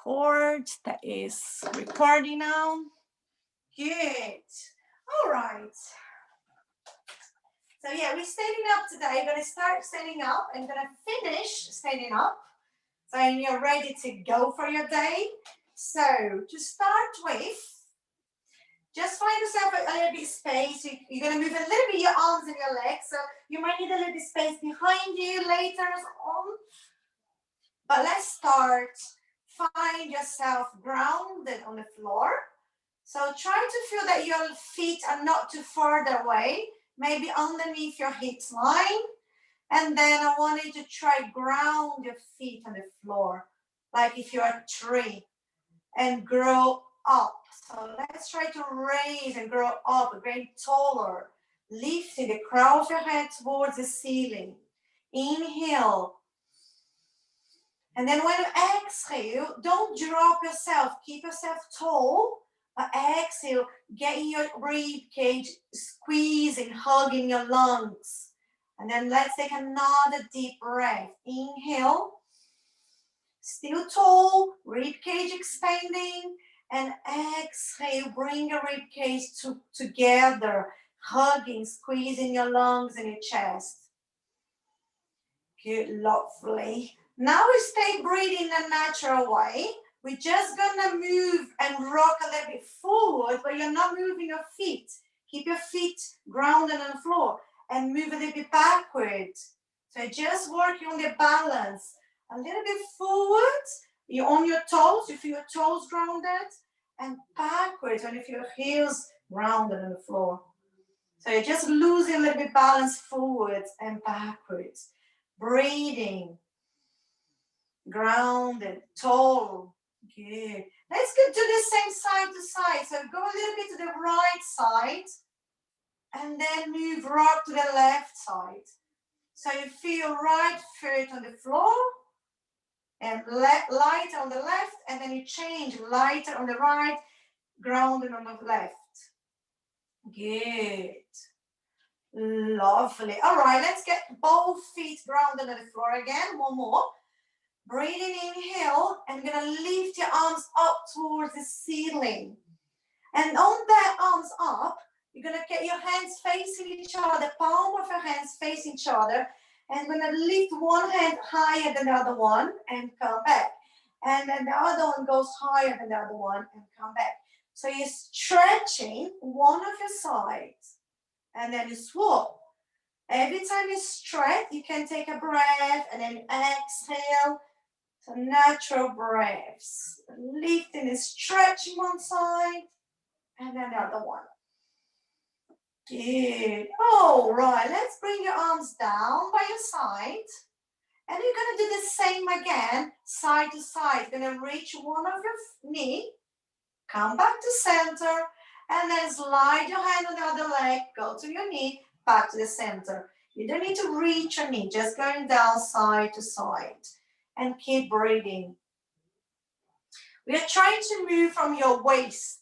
record. That is recording now. Good. All right. So yeah, we're standing up today. We're going to start standing up and going to finish standing up. So you're ready to go for your day. So to start with, just find yourself a little bit of space. You're going to move a little bit your arms and your legs. So you might need a little bit of space behind you later on. But let's start. Find yourself grounded on the floor. So try to feel that your feet are not too far away, maybe underneath your hips line. And then I want you to try ground your feet on the floor, like if you're a tree, and grow up. So let's try to raise and grow up, getting taller, lifting the crown of your head towards the ceiling. Inhale. And then when you exhale, don't drop yourself. Keep yourself tall. But exhale, getting your rib cage squeezing, hugging your lungs. And then let's take another deep breath. Inhale. Still tall, rib cage expanding. And exhale, bring your rib cage together, hugging, squeezing your lungs and your chest. Good, lovely. Now we stay breathing in a natural way. We're just gonna move and rock a little bit forward, but you're not moving your feet. Keep your feet grounded on the floor and move a little bit backward. So just working on the balance. A little bit forward, you're on your toes, you feel your toes grounded, and backwards when you feel your heels grounded on the floor. So you're just losing a little bit balance forwards and backwards. Breathing. Grounded, tall. Good. Let's go do the same side to side. So go a little bit to the right side and then move rock to the left side. So you feel right foot on the floor and lighter on the left, and then you change lighter on the right, grounded on the left. Good. Lovely. All right, let's get both feet grounded on the floor again. One more. Breathing, inhale, and you're going to lift your arms up towards the ceiling. And on that arms up, you're going to get your hands facing each other, palm of your hands facing each other, and you're going to lift one hand higher than the other one and come back. And then the other one goes higher than the other one and come back. So you're stretching one of your sides, and then you swap. Every time you stretch, you can take a breath, and then exhale. So natural breaths, lifting and stretching one side and then the other one. Good. All right, let's bring your arms down by your side. And you're going to do the same again, side to side. You're going to reach one of your knee, come back to center, and then slide your hand on the other leg, go to your knee, back to the center. You don't need to reach your knee, just going down side to side. And keep breathing. We are trying to move from your waist.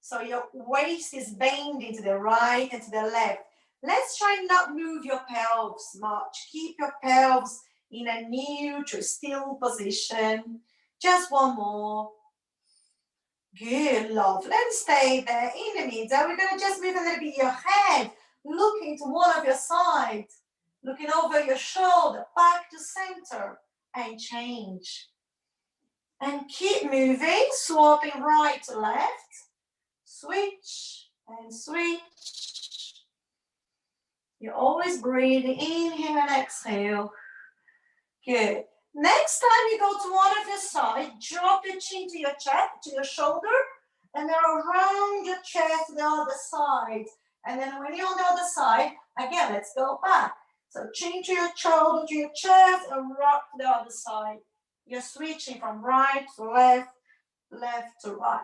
So your waist is bending to the right and to the left. Let's try not move your pelvis much. Keep your pelvis in a neutral, still position. Just one more. Good, love. Let's stay there in the middle. We're going to just move a little bit your head, looking to one of your sides, looking over your shoulder, back to center. And change. And keep moving, swapping right to left. Switch and switch. You're always breathing, inhale and exhale. Good. Next time you go to one of your sides, drop your chin to your chest, to your shoulder, and then around your chest to the other side. And then when you're on the other side, again, let's go back. So chin to your shoulder, to your chest, and rock to the other side. You're switching from right to left, left to right.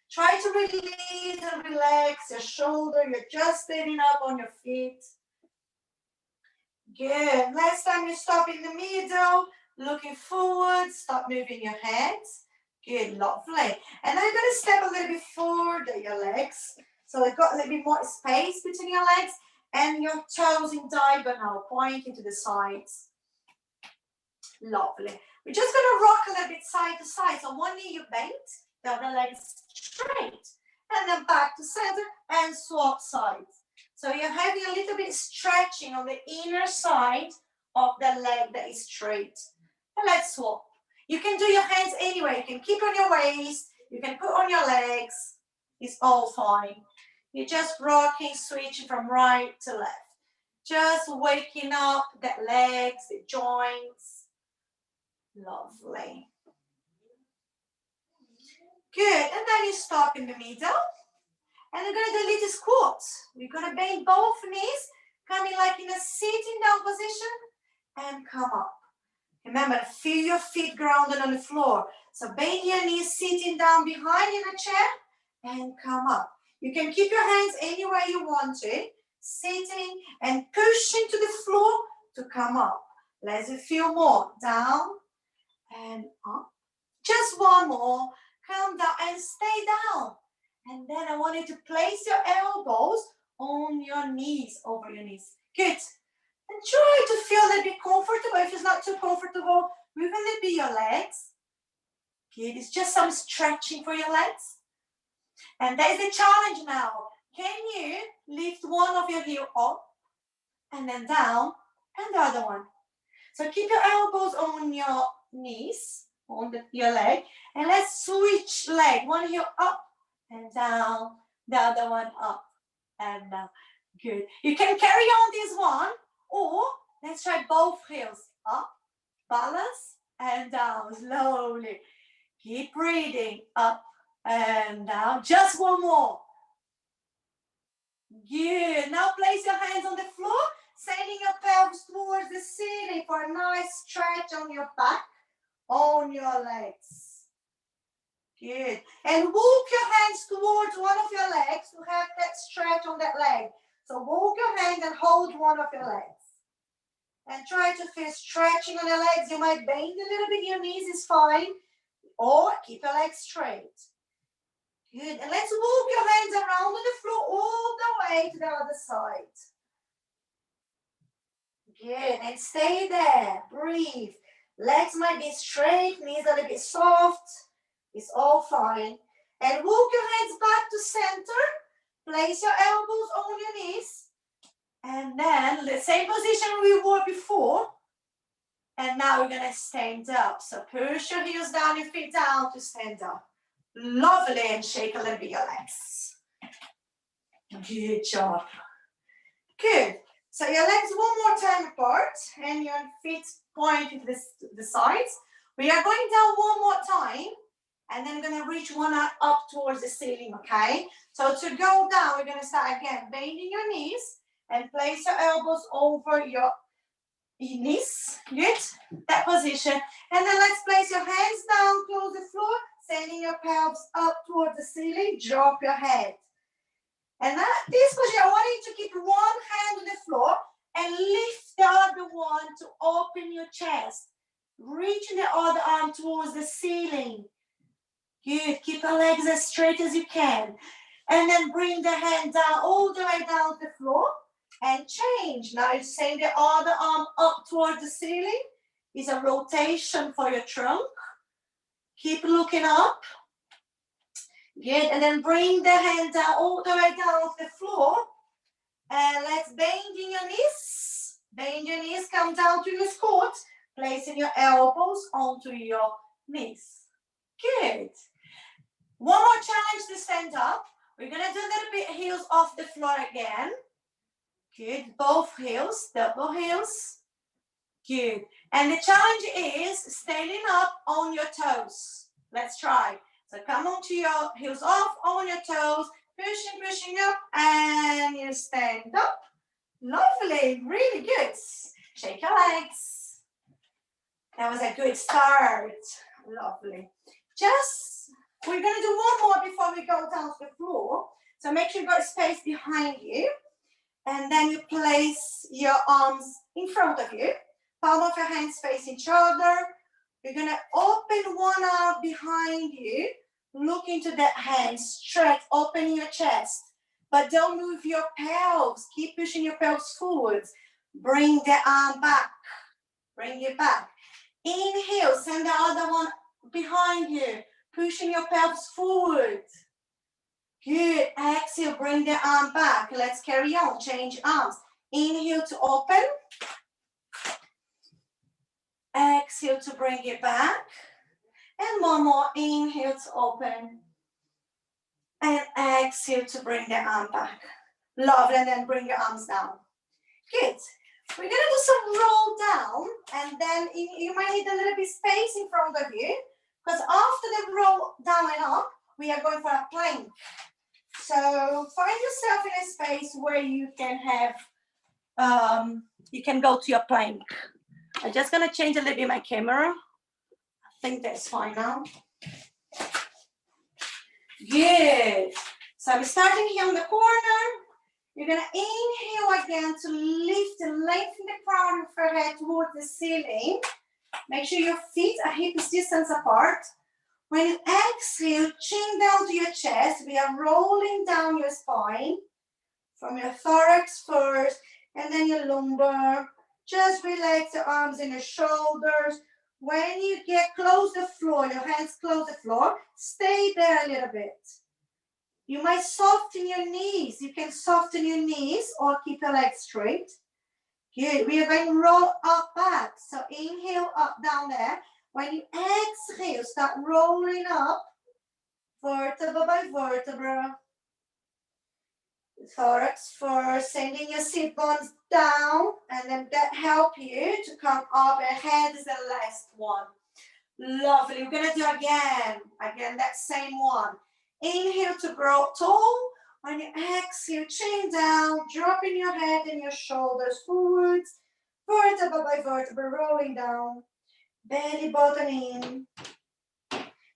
Try to release and relax your shoulder. You're just standing up on your feet. Good. Next time you stop in the middle, looking forward, stop moving your hands. Good, lovely. And now you're going to step a little bit forward at your legs. So you've got a little bit more space between your legs. And your toes in diagonal, pointing to the sides. Lovely. We're just going to rock a little bit side to side. So one knee you bend, the other leg straight. And then back to center and swap sides. So you're having a little bit stretching on the inner side of the leg that is straight. And let's swap. You can do your hands anywhere. You can keep on your waist. You can put on your legs. It's all fine. You're just rocking, switching from right to left. Just waking up the legs, the joints. Lovely. Good. And then you stop in the middle. And we're going to do a little squat. We're going to bend both knees, coming like in a sitting down position, and come up. Remember, feel your feet grounded on the floor. So bend your knees, sitting down behind in a chair, and come up. You can keep your hands anywhere you want to, sitting and pushing to the floor to come up. Let's feel more. Down and up. Just one more. Come down and stay down. And then I want you to place your elbows on your knees, over your knees. Good. And try to feel a little bit comfortable. If it's not too comfortable, move a little bit your legs. Good. It's just some stretching for your legs. And there's the challenge now. Can you lift one of your heels up and then down and the other one? So keep your elbows on your knees, on your leg. And let's switch leg. One heel up and down, the other one up and down. Good. You can carry on this one, or let's try both heels. Up, balance, and down, slowly. Keep breathing, up and down. Just one more. Good. Now place your hands on the floor, sending your pelvis towards the ceiling for a nice stretch on your back, on your legs. Good. And walk your hands towards one of your legs to have that stretch on that leg. So walk your hand and hold one of your legs. And try to feel stretching on your legs. You might bend a little bit, your knees is fine. Or keep your legs straight. Good. And let's walk your hands around on the floor all the way to the other side. Good. And stay there. Breathe. Legs might be straight, knees a little bit soft. It's all fine. And walk your hands back to center. Place your elbows on your knees. And then the same position we were before. And now we're going to stand up. So push your heels down, your feet down to stand up. Lovely. And shake a little bit your legs. Good job. Good. So your legs one more time apart. And your feet pointing to the sides. We are going down one more time. And then we're going to reach one up towards the ceiling, okay? So to go down, we're going to start again, bending your knees and place your elbows over your knees. Good? That position. And then let's place your hands down, close the floor, sending your pelvis up towards the ceiling. Drop your head. And this position, I want you to keep one hand on the floor and lift the other one to open your chest. Reaching the other arm towards the ceiling. Good. Keep your legs as straight as you can. And then bring the hand down, all the way down to the floor. And change. Now you send the other arm up towards the ceiling. It's a rotation for your trunk. Keep looking up. Good. And then bring the hand down, all the way down to the floor. And let's bend in your knees. Bend your knees, come down to your squat. Placing your elbows onto your knees. Good. One more challenge to stand up. We're going to do a little bit heels off the floor again. Good. Both heels, double heels. Good. And the challenge is standing up on your toes. Let's try. So come onto your heels off, on your toes, pushing up, and you stand up. Lovely. Really good. Shake your legs. That was a good start. Lovely. We're going to do one more before we go down to the floor. So make sure you've got space behind you. And then you place your arms in front of you. Palm of your hands face each other. You're going to open one arm behind you. Look into that hand. Stretch. Open your chest. But don't move your pelvis. Keep pushing your pelvis forwards. Bring the arm back. Bring it back. Inhale, send the other one behind you, pushing your pelvis forward. Good. Exhale, bring the arm back. Let's carry on. Change arms. Inhale to open. Exhale to bring it back. And one more. Inhale to open. And exhale to bring the arm back. Lovely. And then bring your arms down. Good. We're going to do some roll down. And then you might need a little bit space in front of you. Because after the roll down and up, we are going for a plank. So find yourself in a space where you can have, you can go to your plank. I'm just going to change a little bit my camera. I think that's fine now. Good. So I'm starting here on the corner. You're going to inhale again to lift and lengthen the crown of your head towards the ceiling. Make sure your feet are hip distance apart. When you exhale, chin down to your chest. We are rolling down your spine from your thorax first and then your lumbar. Just relax your arms and your shoulders. When you get close to the floor, your hands close the floor, stay there a little bit. You might soften your knees. You can soften your knees or keep your legs straight. Good. We are going to roll up back. So inhale up down there. When you exhale, start rolling up vertebra by vertebra. Thorax first, sending your sit bones down, and then that help you to come up, and head is the last one. Lovely. We're going to do again that same one. Inhale to grow tall. When you exhale, chin down, dropping your head and your shoulders forwards, vertebra by vertebra, rolling down. Belly button in.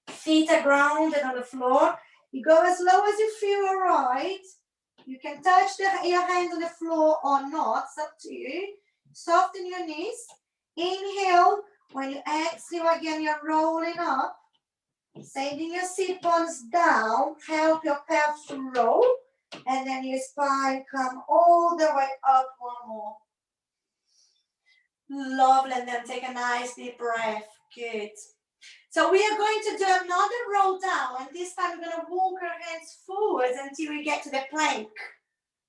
Feet are grounded on the floor. You go as low as you feel alright. You can touch your hands on the floor or not. It's up to you. Soften your knees. Inhale. When you exhale again, you're rolling up. Sending your sit bones down. Help your pelvis to roll. And then your spine come all the way up. One more. Lovely. And then take a nice deep breath. Good. So we are going to do another roll down, and this time we're going to walk our hands forwards until we get to the plank.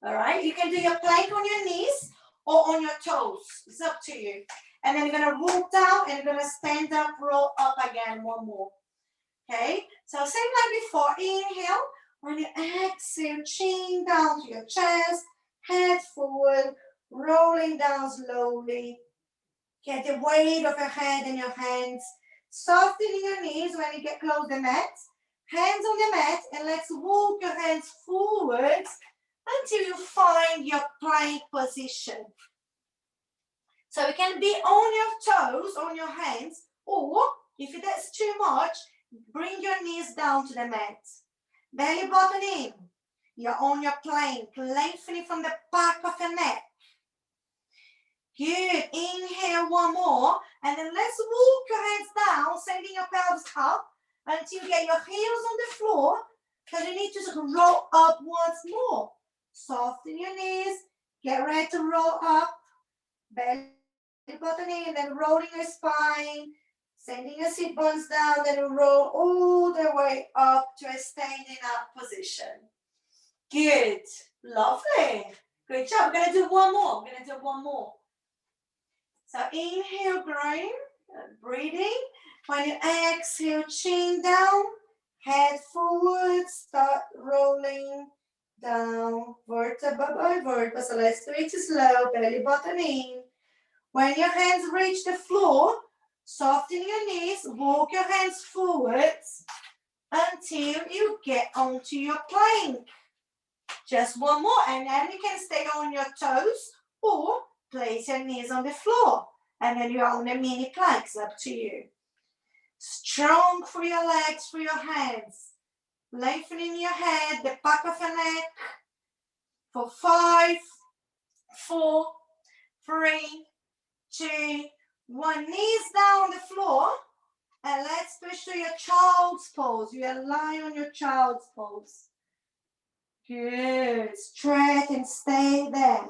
All right? You can do your plank on your knees or on your toes. It's up to you. And then you're going to walk down and you're going to stand up, roll up again. One more. Okay? So same like before. Inhale. When you exhale, chin down to your chest, head forward, rolling down slowly. Get the weight of your head in your hands. Softening your knees when you get close to the mat. Hands on the mat, and let's walk your hands forwards until you find your plank position. So it can be on your toes, on your hands, or if that's too much, bring your knees down to the mat. Belly button in. You're on your plank, lengthening from the back of your neck. Good. Inhale one more. And then let's walk your hands down, sending your pelvis up until you get your heels on the floor. Because you need to just roll up once more. Soften your knees. Get ready to roll up. Belly button in, then rolling your spine. Sending your sit bones down, then roll all the way up to a standing up position. Good. Lovely. Good job. We're going to do one more. So inhale, growing, breathing. When you exhale, chin down, head forward, start rolling down, vertebra by vertebra. So let's do it slow, belly button in. When your hands reach the floor, soften your knees, walk your hands forwards until you get onto your plank. Just one more, and then you can stay on your toes or place your knees on the floor, and then you're on a mini plank. It's up to you. Strong through your legs, through your hands. Lengthening your head, the back of your neck. For 5, 4, 3, 2, 1. Knees down on the floor. And let's switch to your child's pose. You lie on your child's pose. Good. Stretch and stay there.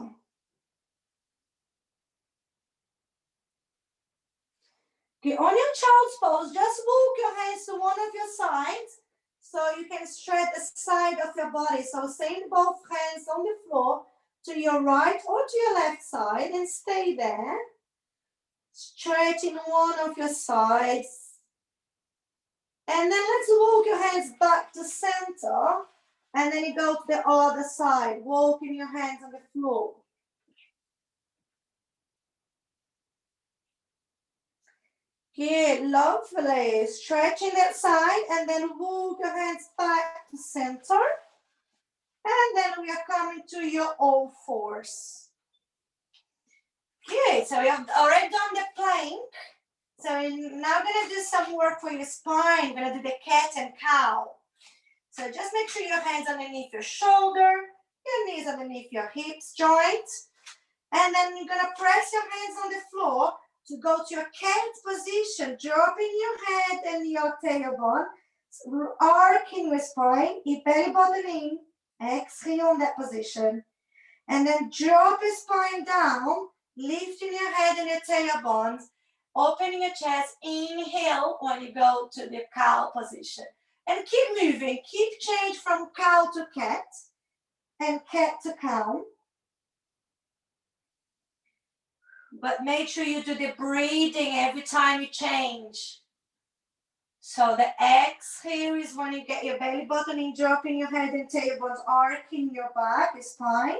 Okay, on your child's pose, just walk your hands to one of your sides so you can stretch the side of your body. So send both hands on the floor to your right or to your left side and stay there. Stretching one of your sides. And then let's walk your hands back to center. And then you go to the other side, walking your hands on the floor. Good, lovely. Stretching that side and then walk your hands back to center. And then we are coming to your all fours. Good, so we have already done the plank. So we're now going to do some work for your spine. We're going to do the cat and cow. So just make sure your hands underneath your shoulder, your knees underneath your hips joint. And then you're going to press your hands on the floor to go to your cat position, dropping your head and your tailbone, arcing your spine, your belly button in, exhale on that position. And then drop your spine down, lifting your head and your tailbones, opening your chest, inhale when you go to the cow position. And keep moving, keep change from cow to cat and cat to cow. But make sure you do the breathing every time you change. So the exhale is when you get your belly button in, dropping your head and tailbones, arcing your back, your spine.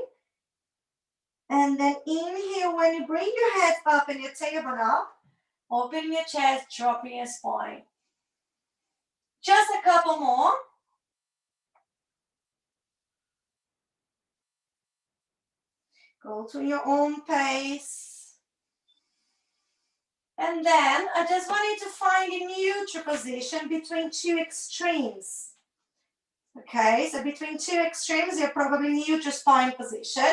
And then inhale when you bring your head up and your tailbone up, open your chest, dropping your spine. Just a couple more. Go to your own pace. And then I just want you to find a neutral position between two extremes. Okay, so between two extremes, you're probably neutral spine position.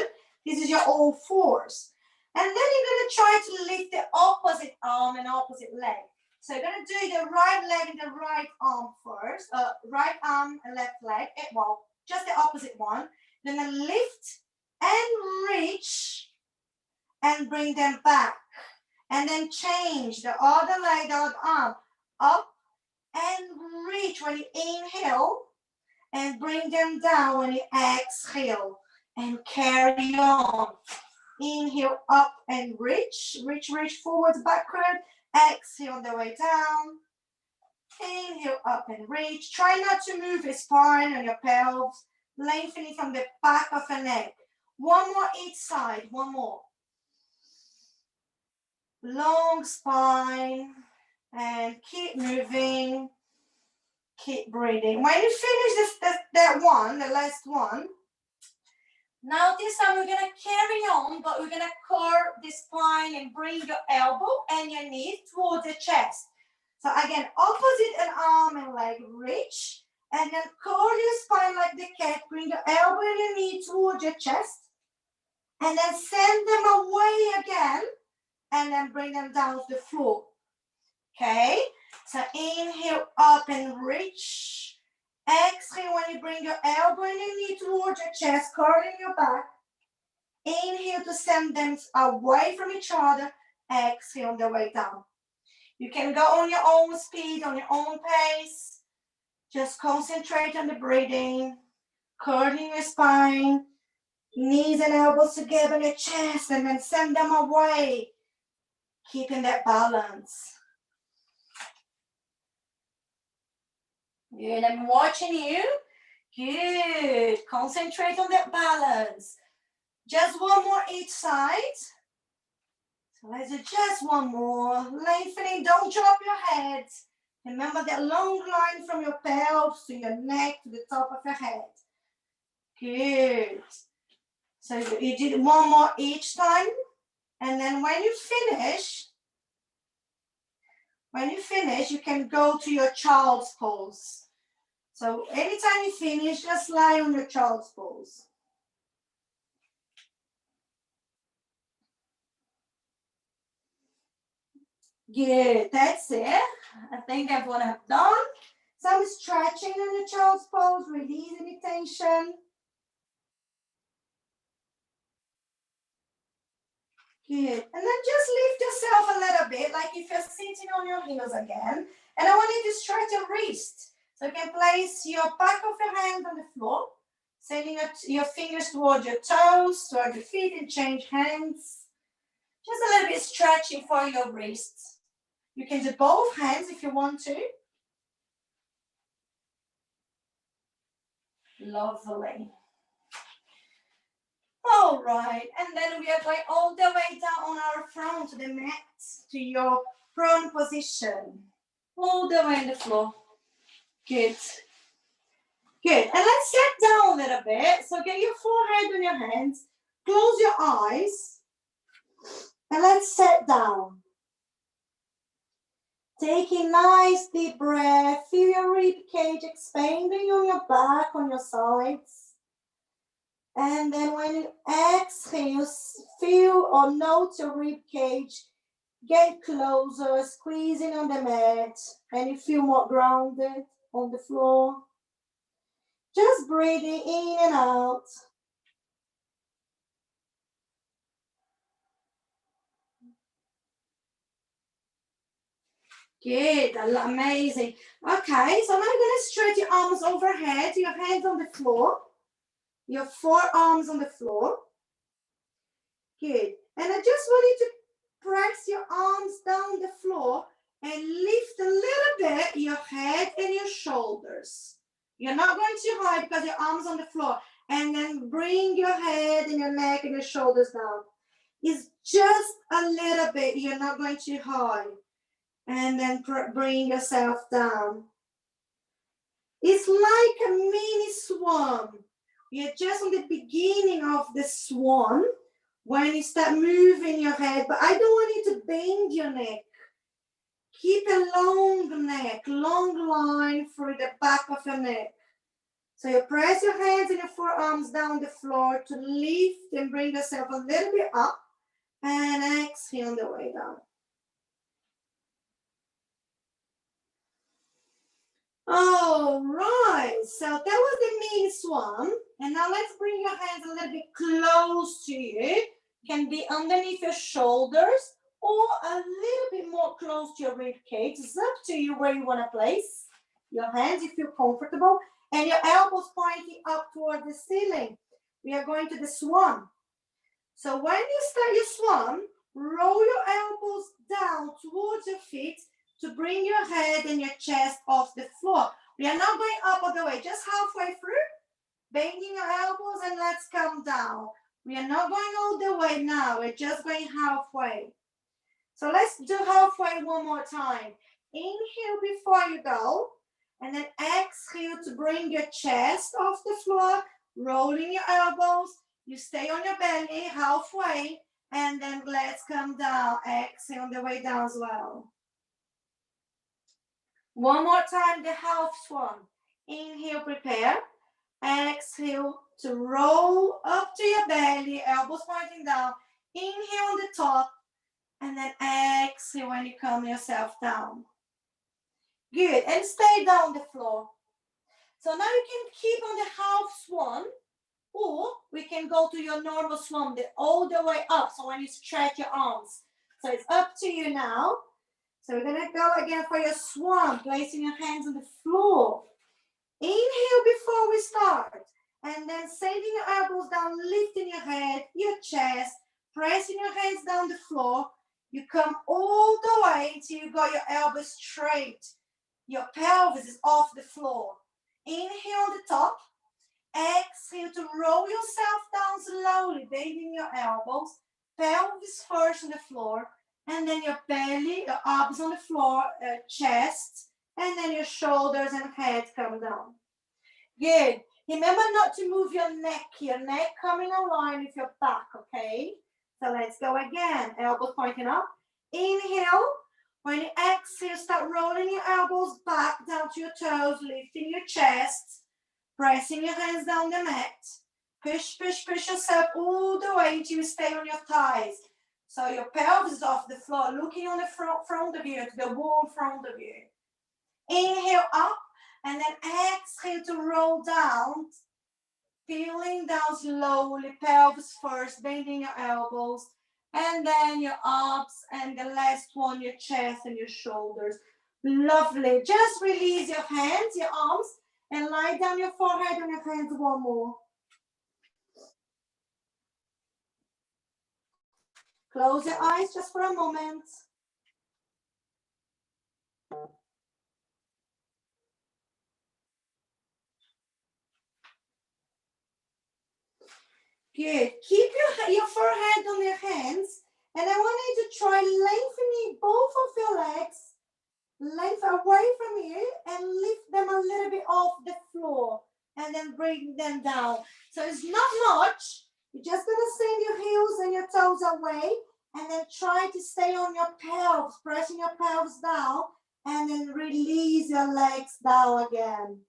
This is your all fours. And then you're going to try to lift the opposite arm and opposite leg. So you're going to do the right leg and the right arm first. Right arm and left leg. Well, just the opposite one. Then lift and reach and bring them back. And then change the other leg, the other arm. Up and reach when you inhale. And bring them down when you exhale. And carry on. Inhale up and reach. Reach forward, backward. Exhale on the way down. Inhale up and reach. Try not to move your spine and your pelvis. Lengthening from the back of the neck. One more each side. One more. Long spine. And keep moving. Keep breathing. When you finish that one, the last one, now this time we're going to carry on, but we're going to curve the spine and bring your elbow and your knee towards the chest. So again, opposite an arm and leg, reach, and then curl your spine like the cat, bring your elbow and your knee towards your chest, and then send them away again, and then bring them down to the floor. Okay, so inhale up and reach. Exhale when you bring your elbow and your knee towards your chest, curling your back. Inhale to send them away from each other. Exhale on the way down. You can go on your own speed, on your own pace. Just concentrate on the breathing, curling your spine, knees and elbows together on your chest, and then send them away, keeping that balance. Good, I'm watching you. Good, concentrate on that balance. Just one more each side. So let's do just one more. Lengthening, don't drop your head. Remember that long line from your pelvis to your neck to the top of your head. Good. So you did one more each time. And then when you finish, you can go to your child's pose. So anytime you finish, just lie on your child's pose. Good, that's it. I think everyone have done. Some stretching on your child's pose, release any tension. Good. And then just lift yourself a little bit, like if you're sitting on your heels again. And I want you to stretch your wrist. So you can place your back of your hand on the floor, sending your fingers towards your toes, towards your feet, and change hands. Just a little bit stretching for your wrists. You can do both hands if you want to. Lovely. All right, and then we are going all the way down on our front to the mat, to your prone position. All the way on the floor. Good. Good, and let's sit down a little bit. So get your forehead on your hands, close your eyes, and let's sit down. Taking nice deep breath, feel your rib cage expanding on your back, on your sides. And then when you exhale, feel or note your rib cage get closer, squeezing on the mat, and you feel more grounded on the floor. Just breathing in and out. Good, amazing. Okay, so now you're going to stretch your arms overhead, your hands on the floor, your forearms on the floor. Good. And I just want you to press your arms down the floor and lift a little bit your head and your shoulders. You're not going too high because your arms on the floor. And then bring your head and your neck and your shoulders down. It's just a little bit. You're not going too high. And then bring yourself down. It's like a mini swan. You're just on the beginning of the swan when you start moving your head, but I don't want you to bend your neck. Keep a long neck, long line through the back of your neck. So you press your hands and your forearms down the floor to lift and bring yourself a little bit up, and exhale on the way down. All right, so that was the mini swan. And now let's bring your hands a little bit close to you. Can be underneath your shoulders or a little bit more close to your rib cage. It's up to you where you want to place your hands if you're comfortable. And your elbows pointing up toward the ceiling. We are going to the swan. So when you start your swan, roll your elbows down towards your feet to bring your head and your chest off the floor. We are not going up all the way, just halfway through, bending your elbows, and let's come down. We are not going all the way now, we're just going halfway. So let's do halfway one more time. Inhale before you go, and then exhale to bring your chest off the floor, rolling your elbows. You stay on your belly halfway, and then let's come down. Exhale on the way down as well. One more time, the half swan. Inhale, prepare. Exhale to roll up to your belly, elbows pointing down. Inhale on the top, and then exhale when you calm yourself down. Good, and stay down the floor. So now you can keep on the half swan, or we can go to your normal swan all the way up, so when you stretch your arms. So it's up to you now. So we're going to go again for your swan, placing your hands on the floor. Inhale before we start. And then sending your elbows down, lifting your head, your chest, pressing your hands down the floor. You come all the way until you got your elbows straight. Your pelvis is off the floor. Inhale on the top. Exhale to roll yourself down slowly, bending your elbows. Pelvis first on the floor. And then your belly, your arms on the floor, chest, and then your shoulders and head come down. Good. Remember not to move your neck coming aligned with your back, okay? So let's go again. Elbows pointing up. Inhale. When you exhale, start rolling your elbows back down to your toes, lifting your chest, pressing your hands down the mat. Push, push, push yourself all the way until you stay on your thighs. So your pelvis is off the floor, looking on the front of you, to the wall in front of you. Inhale up, and then exhale to roll down, feeling down slowly, pelvis first, bending your elbows, And then your abs, and the last one, your chest and your shoulders. Lovely. Just release your hands, your arms, and lie down your forehead on your hands one more. Close your eyes just for a moment. Good. Keep your forehead on your hands, and I want you to try lengthening both of your legs, length away from you, and lift them a little bit off the floor, and then bring them down. So it's not much. You're just gonna send your heels and your toes away, and then try to stay on your pelvis, pressing your pelvis down, and then release your legs down again.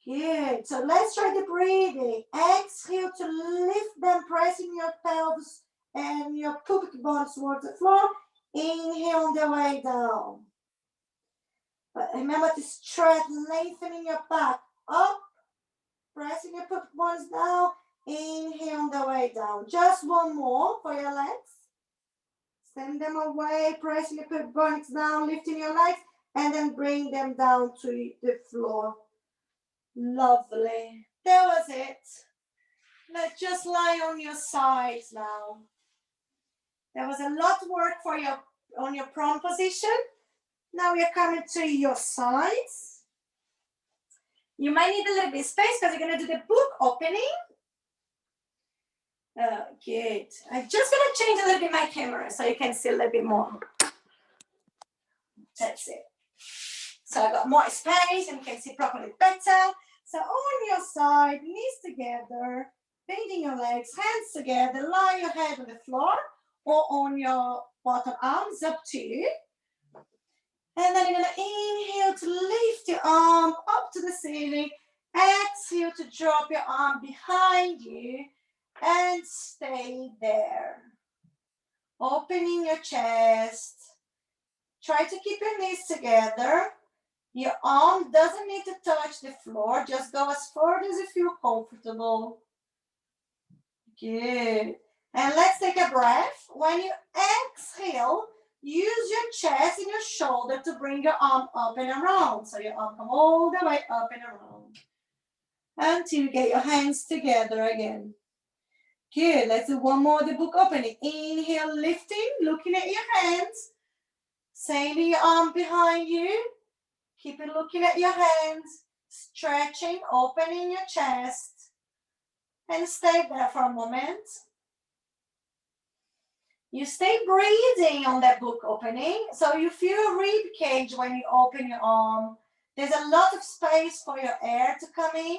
Good. So let's try the breathing. Exhale to lift them, pressing your pelvis and your pubic bones towards the floor. Inhale on the way down. But remember to stretch, lengthening your back up, pressing your pubic bones down. Inhale on the way down. Just one more for your legs. Send them away, pressing your pubic bones down, lifting your legs, and then bring them down to the floor. Lovely. That was it. Let's just lie on your sides now. There was a lot of work for your on your prone position. Now we are coming to your sides. You might need a little bit of space because you're going to do the book opening. Good. I'm just going to change a little bit my camera so you can see a little bit more. That's it. So I got more space and you can see properly better. So on your side, knees together, bending your legs, hands together, lie your head on the floor or on your bottom arms, up to you. And then you're going to inhale to lift your arm up to the ceiling. Exhale to drop your arm behind you and stay there. Opening your chest. Try to keep your knees together. Your arm doesn't need to touch the floor. Just go as far as you feel comfortable. Good. And let's take a breath. When you exhale, use your chest and your shoulder to bring your arm up and around. So your arm come all the way up and around. Until you get your hands together again. Good. Let's do one more, the book opening. Inhale, lifting, looking at your hands. Sending your arm behind you. Keep it looking at your hands, stretching, opening your chest, and stay there for a moment. You stay breathing on that book opening, so you feel a rib cage when you open your arm. There's a lot of space for your air to come in.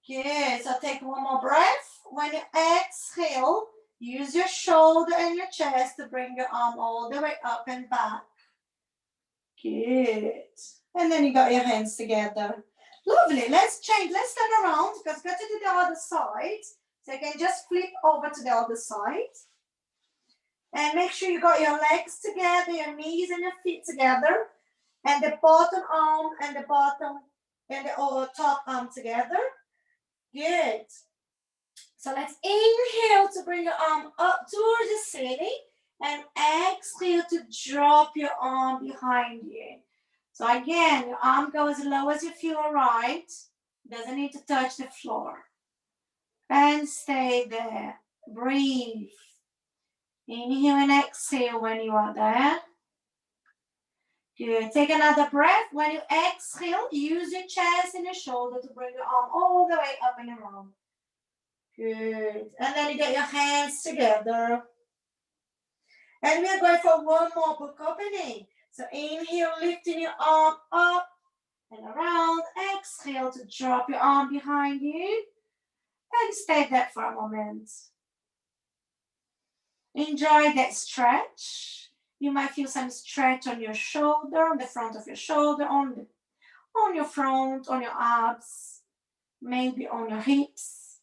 Good, so take one more breath. When you exhale, use your shoulder and your chest to bring your arm all the way up and back. Good. And then you got your hands together. Lovely. Let's change. Let's turn around because we've got to do the other side. So you can just flip over to the other side. And make sure you got your legs together, your knees and your feet together. And the bottom arm and the bottom and the top arm together. Good. So let's inhale to bring your arm up towards the ceiling. And exhale to drop your arm behind you. So again, your arm goes as low as you feel right. Doesn't need to touch the floor. And stay there. Breathe. Inhale and exhale when you are there. Good. Take another breath. When you exhale, use your chest and your shoulder to bring your arm all the way up and around. Good. And then you get your hands together. And we are going for one more book opening. So inhale, lifting your arm up and around. Exhale to drop your arm behind you. And stay there for a moment. Enjoy that stretch. You might feel some stretch on your shoulder, on the front of your shoulder, on your front, on your abs, maybe on your hips.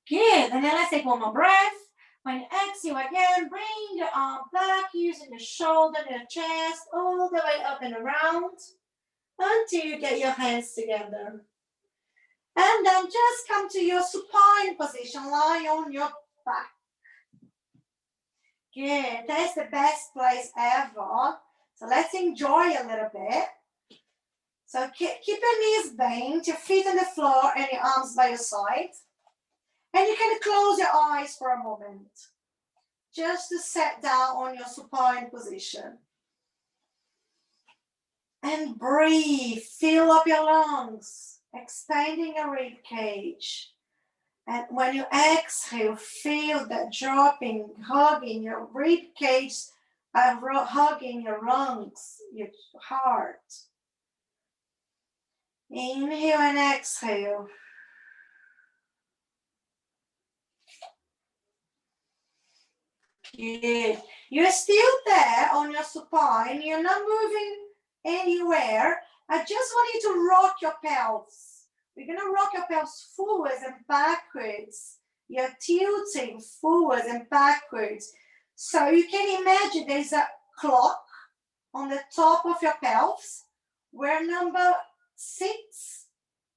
Good. And then let's take one more breath. When you exhale again, bring your arm back using your shoulder and your chest all the way up and around until you get your hands together. And then just come to your supine position, lie on your back. Good, that's the best place ever. So let's enjoy a little bit. So keep your knees bent, your feet on the floor and your arms by your side. And you can close your eyes for a moment. Just to set down on your supine position. And breathe, fill up your lungs, expanding your rib cage. And when you exhale, feel that dropping, hugging your rib cage, hugging your lungs, your heart. Inhale and exhale. Good. You're still there on your supine. You're not moving anywhere. I just want you to rock your pelvis. We're going to rock your pelvis forwards and backwards. You're tilting forwards and backwards. So you can imagine there's a clock on the top of your pelvis where number 6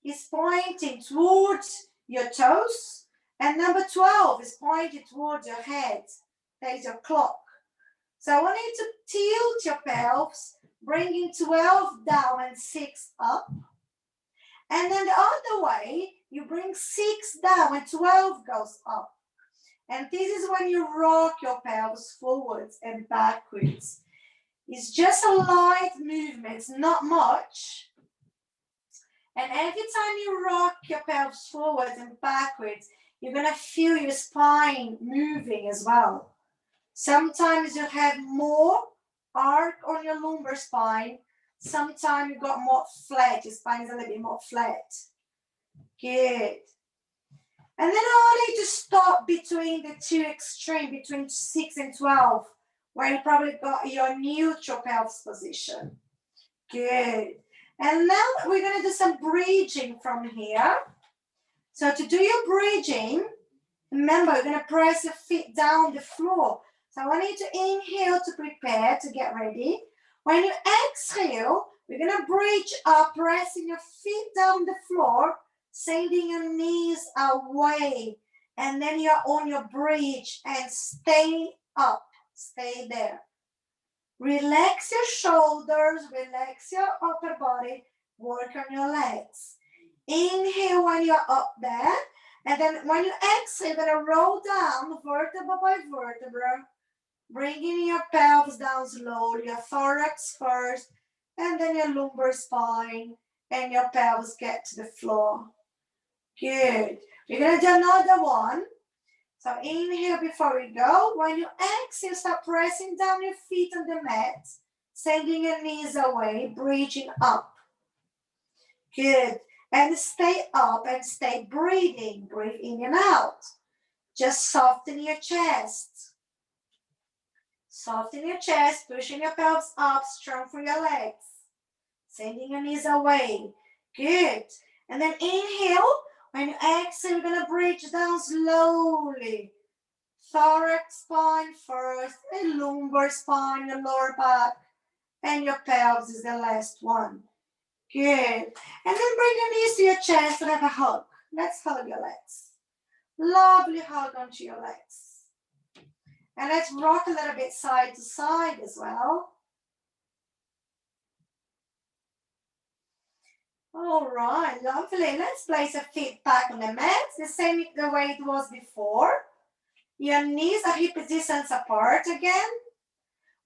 is pointing towards your toes and number 12 is pointing towards your head. There's your clock. So I want you to tilt your pelvis, bringing 12 down and 6 up. And then the other way, you bring 6 down and 12 goes up. And this is when you rock your pelvis forwards and backwards. It's just a light movement, not much. And every time you rock your pelvis forwards and backwards, you're going to feel your spine moving as well. Sometimes you have more arc on your lumbar spine. Sometimes you got more flat. Your spine is a little bit more flat. Good. And then I want you to stop between the two extremes, between 6 and 12, where you probably got your neutral pelvis position. Good. And now we're going to do some bridging from here. So to do your bridging, remember, you're going to press your feet down the floor. So I want you to inhale to prepare, to get ready. When you exhale, we're going to bridge up, pressing your feet down the floor, sending your knees away. And then you're on your bridge and stay up, stay there. Relax your shoulders, relax your upper body, work on your legs. Inhale when you're up there. And then when you exhale, you're going to roll down vertebra by vertebra, bringing your pelvis down slowly, your thorax first, and then your lumbar spine, and your pelvis get to the floor. Good. We're going to do another one. So inhale before we go. When you exhale, start pressing down your feet on the mat, sending your knees away, bridging up. Good. And stay up and stay breathing. Breathe in and out. Just soften your chest. Soften your chest, pushing your pelvis up, strong through your legs. Sending your knees away. Good. And then inhale. When you exhale, you're going to bridge down slowly. Thorax spine first, and lumbar spine, your lower back, and your pelvis is the last one. Good. And then bring your knees to your chest and have a hug. Let's hug your legs. Lovely hug onto your legs. And let's rock a little bit side to side as well. All right, lovely. Let's place your feet back on the mat, the same the way it was before. Your knees are hip distance apart again.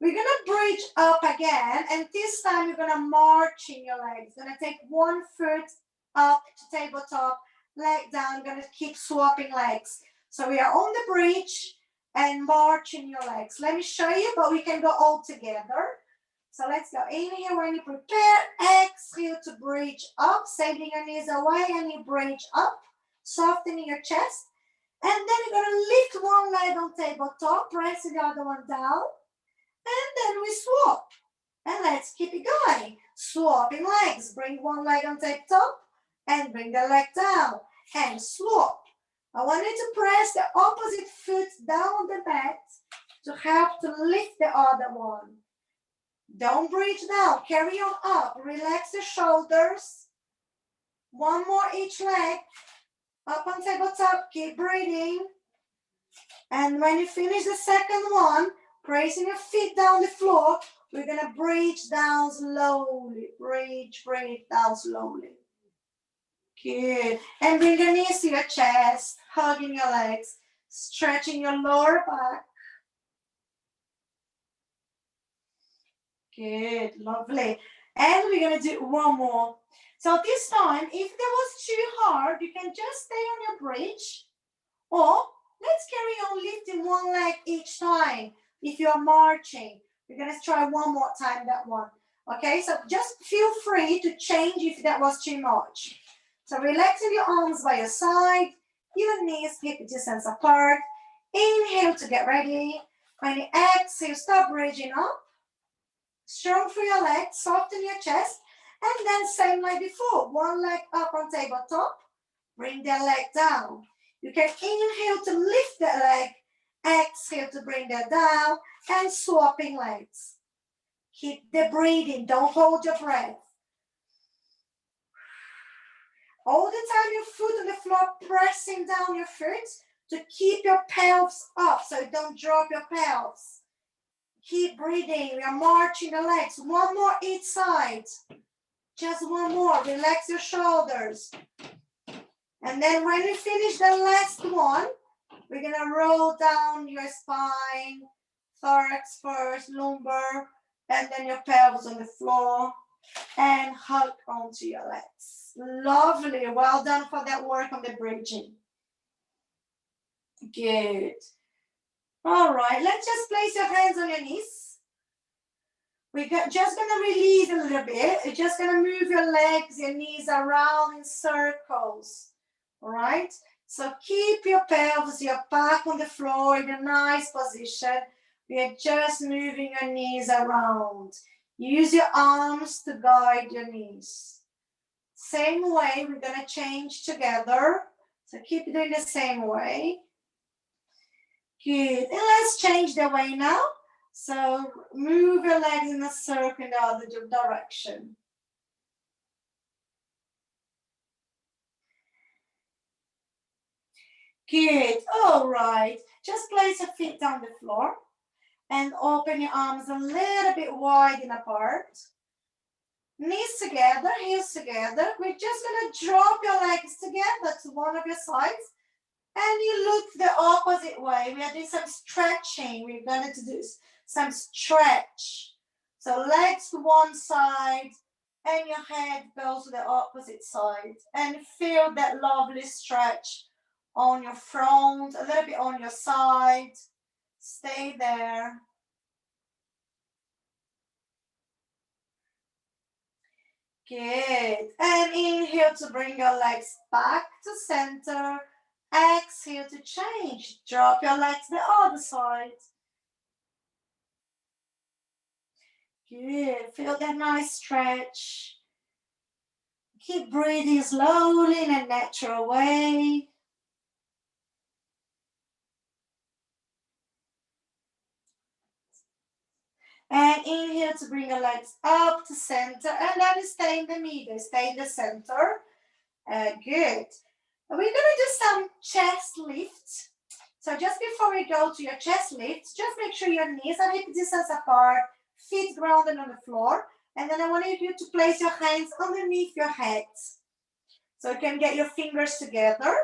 We're going to bridge up again, and this time you're going to march in your legs. You're going to take one foot up to tabletop, leg down. You're going to keep swapping legs. So we are on the bridge and marching your legs. Let me show you, but we can go all together. So let's go. Inhale when you prepare. Exhale to bridge up, sending your knees away, and you bridge up, softening your chest. And then you're going to lift one leg on tabletop, press the other one down. And then we swap. And let's keep it going. Swapping legs. Bring one leg on tabletop and bring the leg down. And swap. I want you to press the opposite foot down on the mat to help to lift the other one. Don't bridge down. Carry on up. Relax the shoulders. One more each leg. Up on tabletop, keep breathing. And when you finish the second one, placing your feet down the floor, we're gonna breathe down slowly. Breathe down slowly. Good. And bring your knees to your chest, hugging your legs, stretching your lower back. Good, lovely. And we're gonna do one more. So this time, if that was too hard, you can just stay on your bridge, or let's carry on lifting one leg each time. If you're marching, we're gonna try one more time that one. Okay, so just feel free to change if that was too much. So relaxing your arms by your side, your knees hip distance apart. Inhale to get ready. When you exhale, stop bridging up. Strong through your legs, soften your chest, and then same like before. One leg up on tabletop, bring the leg down. You can inhale to lift the leg, exhale to bring that down, and swapping legs. Keep the breathing, don't hold your breath. All the time your foot on the floor, pressing down your foot to keep your pelvis up so you don't drop your pelvis. Keep breathing, we are marching the legs. One more each side. Just one more, relax your shoulders. And then when you finish the last one, we're gonna roll down your spine, thorax first, lumbar, and then your pelvis on the floor, and hug onto your legs. Lovely, well done for that work on the bridging. Good. All right, let's just place your hands on your knees. We're just gonna release a little bit. You're just gonna move your legs, your knees around in circles. All right, so keep your pelvis, your back on the floor in a nice position. We are just moving your knees around. Use your arms to guide your knees. Same way, we're gonna change together. So keep doing the same way. Good, and let's change the way now. So move your legs in a circle in the other direction. Good, all right. Just place your feet down the floor and open your arms a little bit wide and apart. Knees together, heels together. We're just gonna drop your legs together to one of your sides and you look the opposite way. We are doing some stretching. We're gonna do some stretch. So legs to one side and your head goes to the opposite side. And feel that lovely stretch on your front, a little bit on your side. Stay there. Good. And inhale to bring your legs back to center. Exhale to change. Drop your legs the other side. Good. Feel that nice stretch. Keep breathing slowly in a natural way. And inhale to bring your legs up to center. And then stay in the middle. Stay in the center. Good. We're going to do some chest lifts. So just before we go to your chest lifts, just make sure your knees are hip distance apart, feet grounded on the floor. And then I want you to place your hands underneath your head. So you can get your fingers together.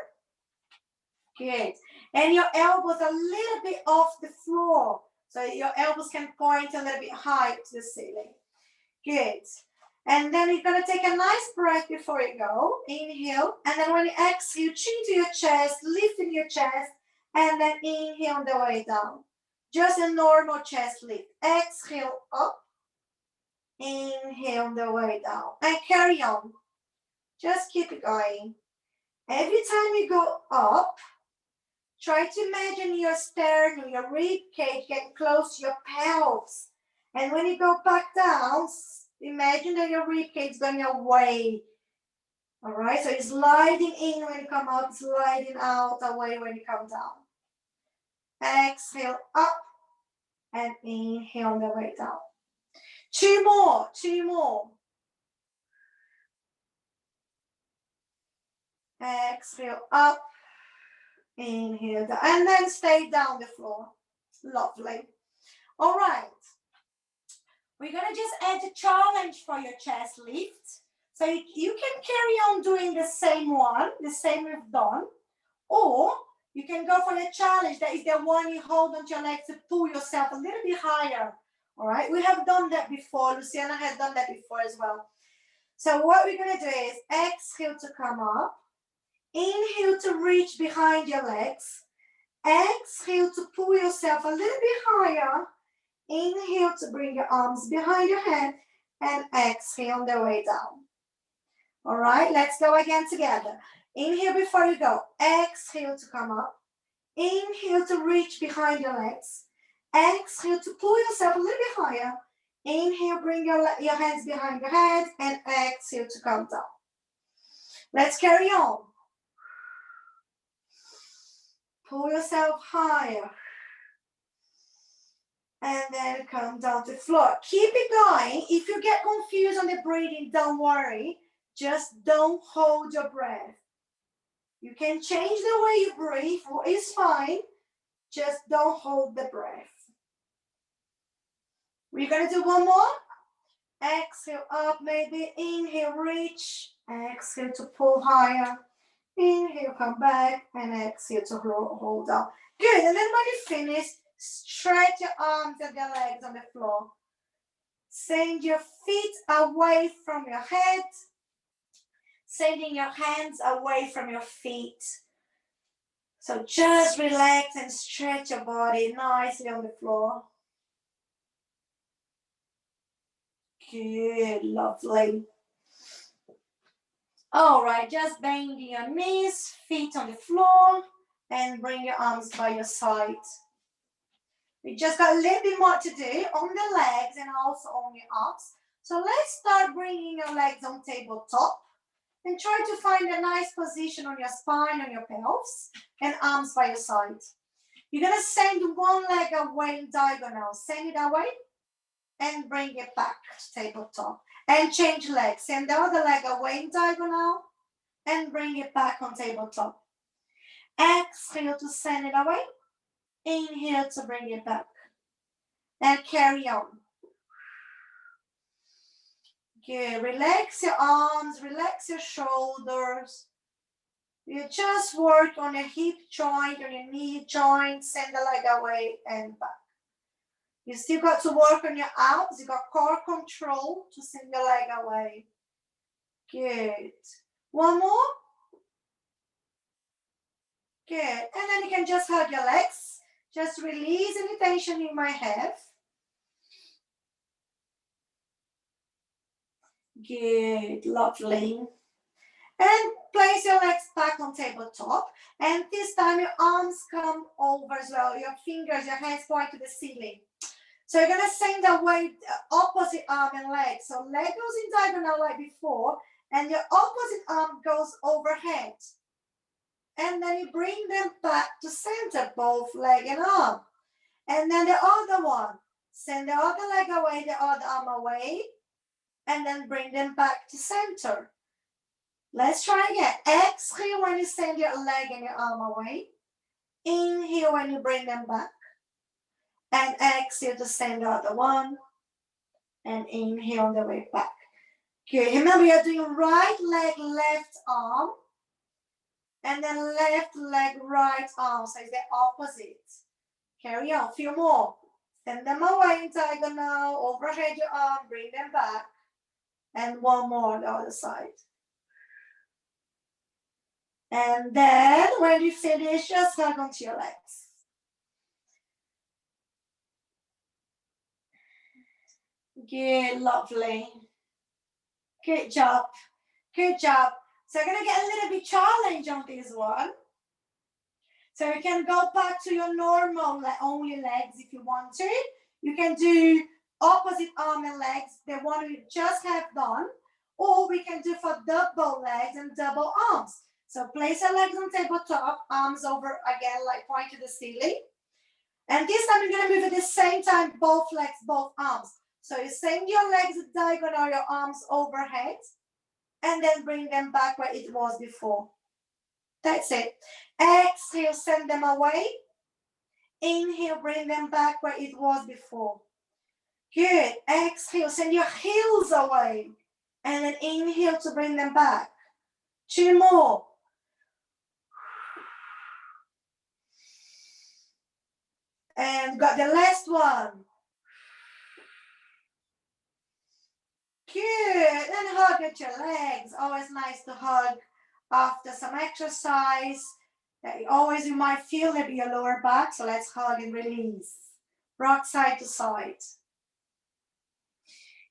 Good. And your elbows a little bit off the floor. So your elbows can point a little bit high to the ceiling. Good. And then you're going to take a nice breath before you go. Inhale. And then when you exhale, chin to your chest, lifting your chest. And then inhale on the way down. Just a normal chest lift. Exhale up. Inhale on the way down. And carry on. Just keep it going. Every time you go up, try to imagine your sternum, your rib cage getting close to your pelvis. And when you go back down, imagine that your rib cage is going away. All right, so it's sliding in when you come up, sliding out away when you come down. Exhale up and inhale on the way down. Two more. Exhale up. Inhale down. And then stay down the floor. Lovely. All right. We're going to just add a challenge for your chest lift. So you can carry on doing the same one, the same we've done. Or you can go for the challenge. That is the one you hold onto your legs to pull yourself a little bit higher. All right. We have done that before. Luciana had done that before as well. So what we're going to do is exhale to come up. Inhale to reach behind your legs. Exhale to pull yourself a little bit higher. Inhale to bring your arms behind your head. And exhale on the way down. All right, let's go again together. Inhale before you go. Exhale to come up. Inhale to reach behind your legs. Exhale to pull yourself a little bit higher. Inhale, bring your hands behind your head. And exhale to come down. Let's carry on. Pull yourself higher. And then come down to the floor. Keep it going. If you get confused on the breathing, don't worry. Just don't hold your breath. You can change the way you breathe. It's fine. Just don't hold the breath. We're going to do one more. Exhale up, maybe. Inhale, reach. Exhale to pull higher. Inhale, come back. And exhale to hold down. Good. And then when you finish, stretch your arms and your legs on the floor. Send your feet away from your head. Sending your hands away from your feet. So just relax and stretch your body nicely on the floor. Good, lovely. All right, just bend your knees, feet on the floor, and bring your arms by your side. We just got a little bit more to do on the legs and also on your arms. So let's start bringing your legs on tabletop. And try to find a nice position on your spine, on your pelvis, and arms by your side. You're going to send one leg away in diagonal. Send it away and bring it back to tabletop. And change legs. Send the other leg away in diagonal and bring it back on tabletop. Exhale to send it away. Inhale to bring it back. And carry on. Good. Relax your arms, relax your shoulders. You just work on your hip joint, on your knee joint, send the leg away and back. You still got to work on your arms. You got core control to send your leg away. Good. One more. Good. And then you can just hug your legs. Just release any tension you might have. Good, lovely. And place your legs back on tabletop. And this time your arms come over as well. Your fingers, your hands point to the ceiling. So you're going to send away the opposite arm and leg. So leg goes in diagonal like before. And your opposite arm goes overhead. And then you bring them back to center, both leg and arm. And then the other one. Send the other leg away, the other arm away. And then bring them back to center. Let's try again. Exhale when you send your leg and your arm away. Inhale when you bring them back. And exhale to send the other one. And inhale on the way back. Good. Remember, you're doing right leg, left arm. And then left leg, right arm. So it's the opposite. Carry on. A few more. Send them away in diagonal. Overhead your arm. Bring them back. And one more on the other side. And then when you finish, just hug onto your legs. Good, lovely. Good job. Good job. So I'm going to get a little bit challenge on this one. So you can go back to your normal only legs if you want to. You can do opposite arm and legs, the one we just have done. Or we can do for double legs and double arms. So place your legs on tabletop, arms over again, like point to the ceiling. And this time you're going to move at the same time, both legs, both arms. So you send your legs diagonal, your arms overhead, and then bring them back where it was before. That's it. Exhale, send them away. Inhale, bring them back where it was before. Good. Exhale, send your heels away. And then inhale to bring them back. 2 more. And got the last one. Good. And hug at your legs. Always nice to hug after some exercise. Always you might feel maybe your lower back. So let's hug and release. Rock side to side.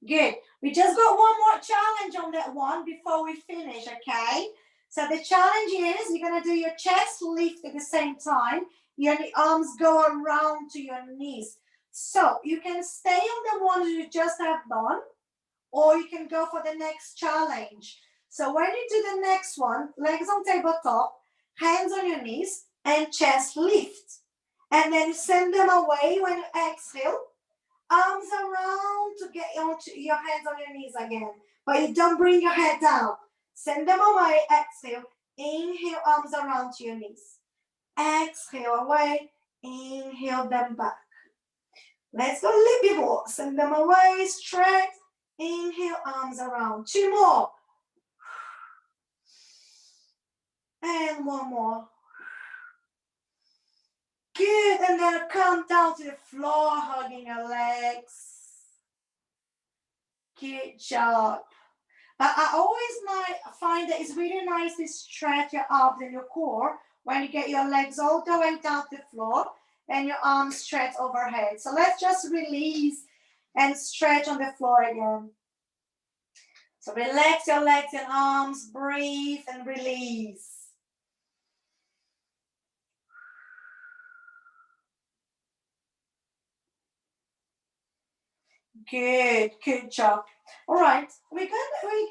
Good. We just got one more challenge on that one before we finish, okay? So the challenge is you're going to do your chest lift at the same time. Your arms go around to your knees. So you can stay on the one you just have done, or you can go for the next challenge. So when you do the next one, legs on tabletop, hands on your knees, and chest lift. And then you send them away when you exhale. Arms around to get onto your hands on your knees again. But you don't bring your head down. Send them away, exhale. Inhale, arms around to your knees. Exhale away, inhale them back. Let's go a little bit more. Send them away, stretch. Inhale, arms around. 2 more. And 1 more. Good, and then come down to the floor, hugging your legs. Good job. I always find that it's really nice to stretch your abs and your core when you get your legs all the way down to the floor and your arms stretch overhead. So let's just release and stretch on the floor again. So relax your legs and arms, breathe and release. Good job. All right, we're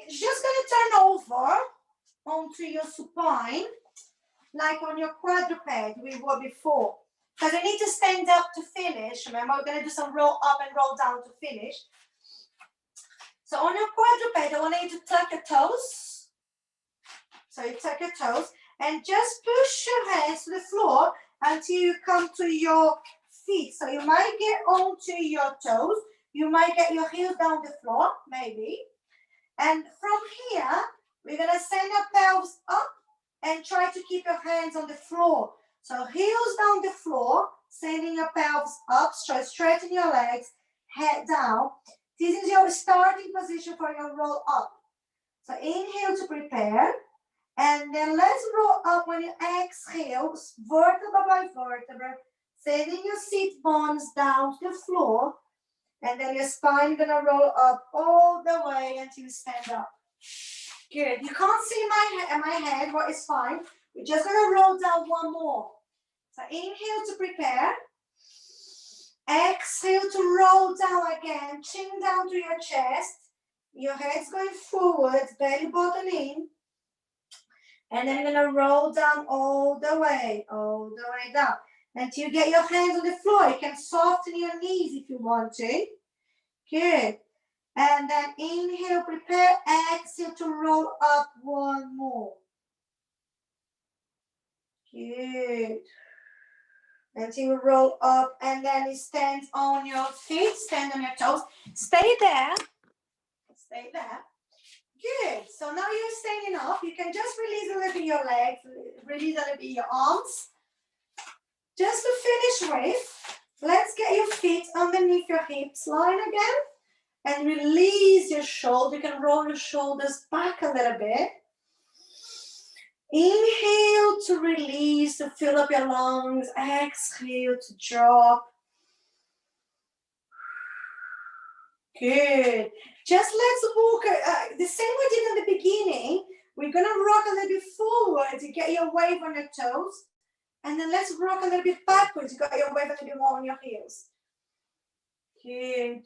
just gonna turn over onto your supine, like on your quadruped we were before. Because I need to stand up to finish. Remember, we're gonna do some roll up and roll down to finish. So on your quadruped, I want you to tuck your toes. So you tuck your toes and just push your hands to the floor until you come to your feet. So you might get onto your toes. You might get your heels down the floor, maybe. And from here, we're going to send our pelvis up and try to keep your hands on the floor. So heels down the floor, sending your pelvis up, stretching your legs, head down. This is your starting position for your roll up. So inhale to prepare. And then let's roll up when you exhale, vertebra by vertebra, sending your seat bones down to the floor. And then your spine gonna roll up all the way until you stand up. Good. You can't see my head, but it's fine. We're just gonna roll down 1 more. So inhale to prepare. Exhale to roll down again. Chin down to your chest. Your head's going forward, belly button in. And then you're gonna roll down all the way down. Until you get your hands on the floor. You can soften your knees if you want to. Good. And then inhale, prepare, exhale to roll up 1 more. Good. Until you roll up and then you stand on your feet, stand on your toes. Stay there. Stay there. Good. So now you're standing up. You can just release a little bit your legs, release a little bit your arms. Just to finish with, let's get your feet underneath your hips line again. And release your shoulder. You can roll your shoulders back a little bit. Inhale to release, to fill up your lungs. Exhale to drop. Good. Just let's walk the same we did in the beginning. We're going to rock a little bit forward to get your wave on your toes. And then let's rock a little bit backwards. You got your wave a little bit more on your heels. Okay.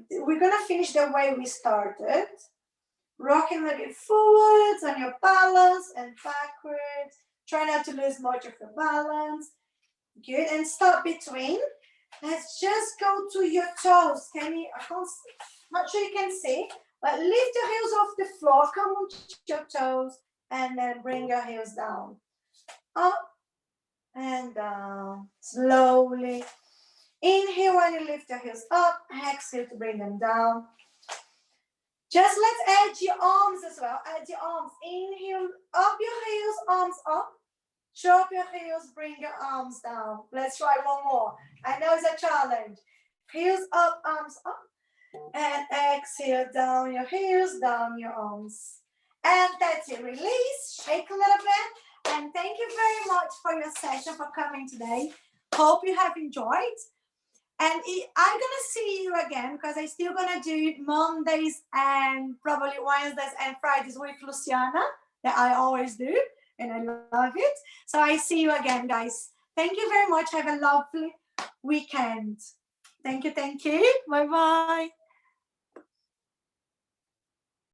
We're going to finish the way we started. Rocking a little bit forwards on your balance and backwards. Try not to lose much of your balance. Good. And stop between. Let's just go to your toes. Not sure you can see, but lift your heels off the floor. Come on to your toes and then bring your heels down. up and down. Slowly. Inhale when you lift your heels up. Exhale to bring them down. Just let's add your arms as well. Add your arms. Inhale, up your heels, arms up. Drop your heels, bring your arms down. Let's try one more. I know it's a challenge. Heels up, arms up. And exhale, down your heels, down your arms. And that's it. Release, shake a little bit. And thank you very much for your session, for coming today. Hope you have enjoyed. And I'm going to see you again because I'm still going to do Mondays and probably Wednesdays and Fridays with Luciana that I always do. And I love it. So I see you again, guys. Thank you very much. Have a lovely weekend. Thank you. Thank you. Bye-bye.